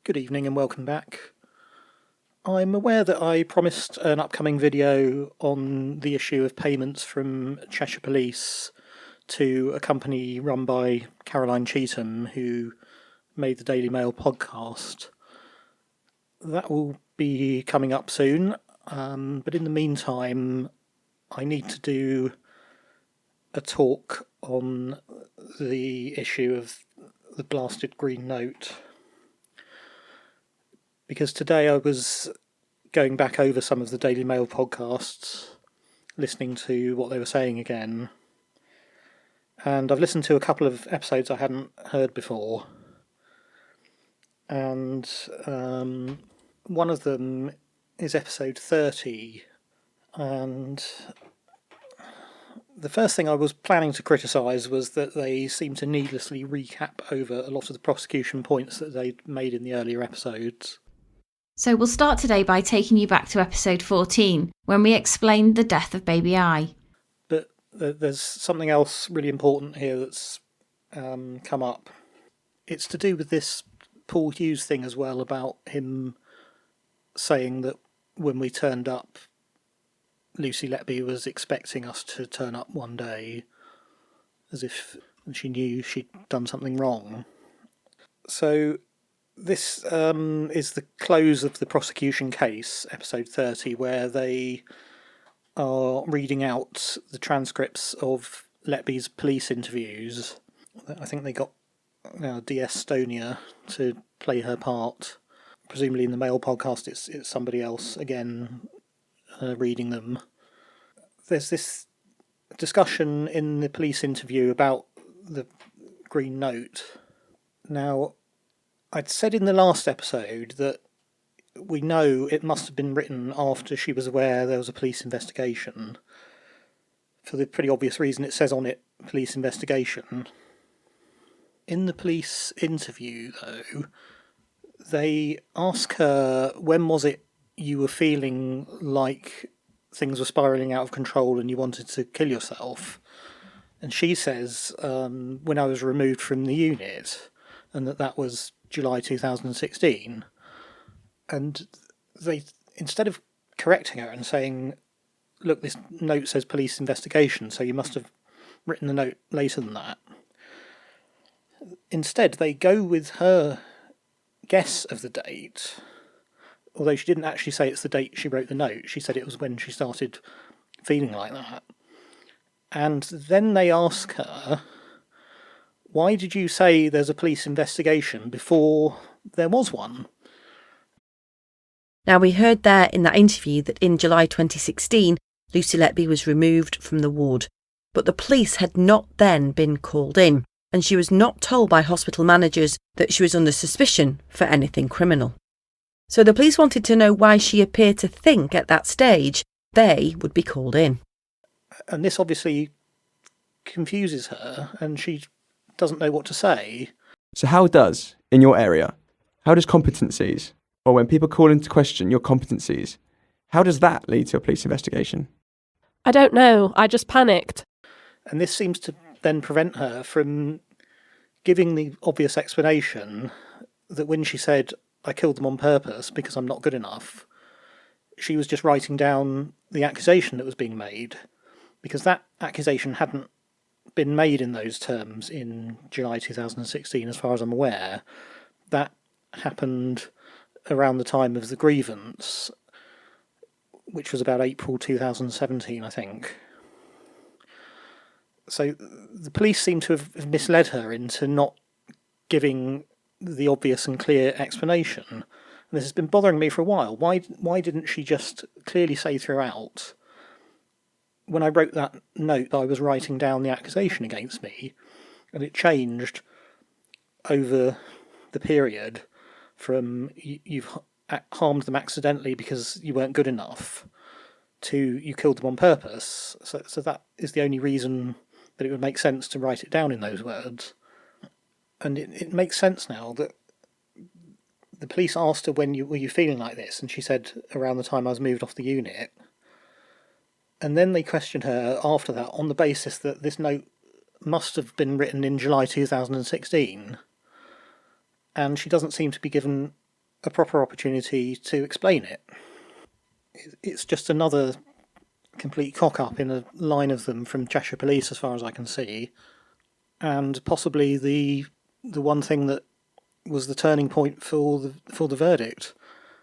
Good evening and welcome back. I'm aware that I promised an upcoming video on the issue of payments from Cheshire Police to a company run by Caroline Cheetham, who made the Daily Mail podcast. That will be coming up soon, but in the meantime I need to do a talk on the issue of the blasted green note. Because today I was going back over some of the Daily Mail podcasts, listening to what they were saying again, and I've listened to a couple of episodes I hadn't heard before, and one of them is episode 30, and the first thing I was planning to criticise was that they seemed to needlessly recap over a lot of the prosecution points that they'd made in the earlier episodes. So we'll start today by taking you back to episode 14, when we explained the death of baby I. But there's something else really important here that's come up. It's to do with this Paul Hughes thing as well, about him saying that when we turned up, Lucy Letby was expecting us to turn up one day, as if she knew she'd done something wrong. So this is the close of the prosecution case, episode 30, where they are reading out the transcripts of Letby's police interviews. I think they got DS Stonia to play her part. Presumably in the Mail podcast it's somebody else again reading them. There's this discussion in the police interview about the green note. Now, I'd said in the last episode that we know it must have been written after she was aware there was a police investigation. For the pretty obvious reason it says on it, police investigation. In the police interview, though, they ask her, when was it you were feeling like things were spiralling out of control and you wanted to kill yourself? And she says, when I was removed from the unit, and that was July 2016. And they, instead of correcting her and saying, look, this note says police investigation, so you must have written the note later than that, instead they go with her guess of the date, although she didn't actually say it's the date she wrote the note. She said it was when she started feeling like that. And then they ask her, why did you say there's a police investigation before there was one? Now, we heard there in that interview that in July 2016, Lucy Letby was removed from the ward, but the police had not then been called in, and she was not told by hospital managers that she was under suspicion for anything criminal. So the police wanted to know why she appeared to think at that stage they would be called in. And this obviously confuses her, and she doesn't know what to say. So how does competencies, or when people call into question your competencies, how does that lead to a police investigation? I don't know, I just panicked. And this seems to then prevent her from giving the obvious explanation that when she said, I killed them on purpose because I'm not good enough, she was just writing down the accusation that was being made, because that accusation hadn't been made in those terms in July 2016, as far as I'm aware. That happened around the time of the grievance, which was about April 2017, I think. So the police seem to have misled her into not giving the obvious and clear explanation. And this has been bothering me for a while. Why didn't she just clearly say throughout, when I wrote that note, I was writing down the accusation against me, and it changed over the period from you've harmed them accidentally because you weren't good enough to you killed them on purpose. So that is the only reason that it would make sense to write it down in those words. And it makes sense now that the police asked her, were you feeling like this? And she said, around the time I was moved off the unit. And then they questioned her after that on the basis that this note must have been written in July 2016. And she doesn't seem to be given a proper opportunity to explain it. It's just another complete cock-up in a line of them from Cheshire Police, as far as I can see, and possibly the one thing that was the turning point for the verdict.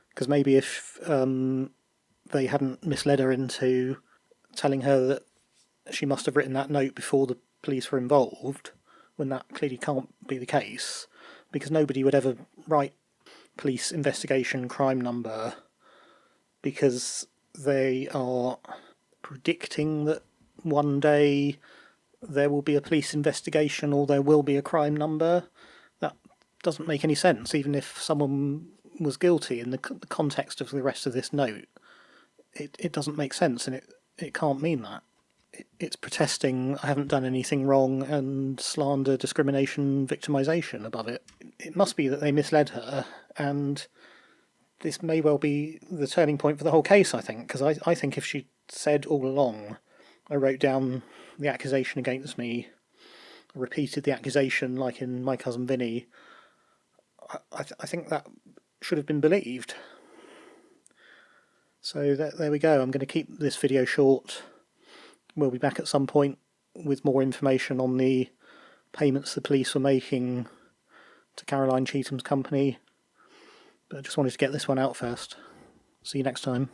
Because maybe if they hadn't misled her into telling her that she must have written that note before the police were involved, when that clearly can't be the case, because nobody would ever write police investigation crime number because they are predicting that one day there will be a police investigation or there will be a crime number. That doesn't make any sense, even if someone was guilty in the context of the rest of this note. It doesn't make sense, and it can't mean that. It's protesting I haven't done anything wrong and slander, discrimination, victimisation above it. It must be that they misled her, and this may well be the turning point for the whole case, I think, because I think if she said all along, I wrote down the accusation against me, repeated the accusation like in My Cousin Vinny, I think that should have been believed. So there we go. I'm going to keep this video short. We'll be back at some point with more information on the payments the police were making to Caroline Cheatham's company. But I just wanted to get this one out first. See you next time.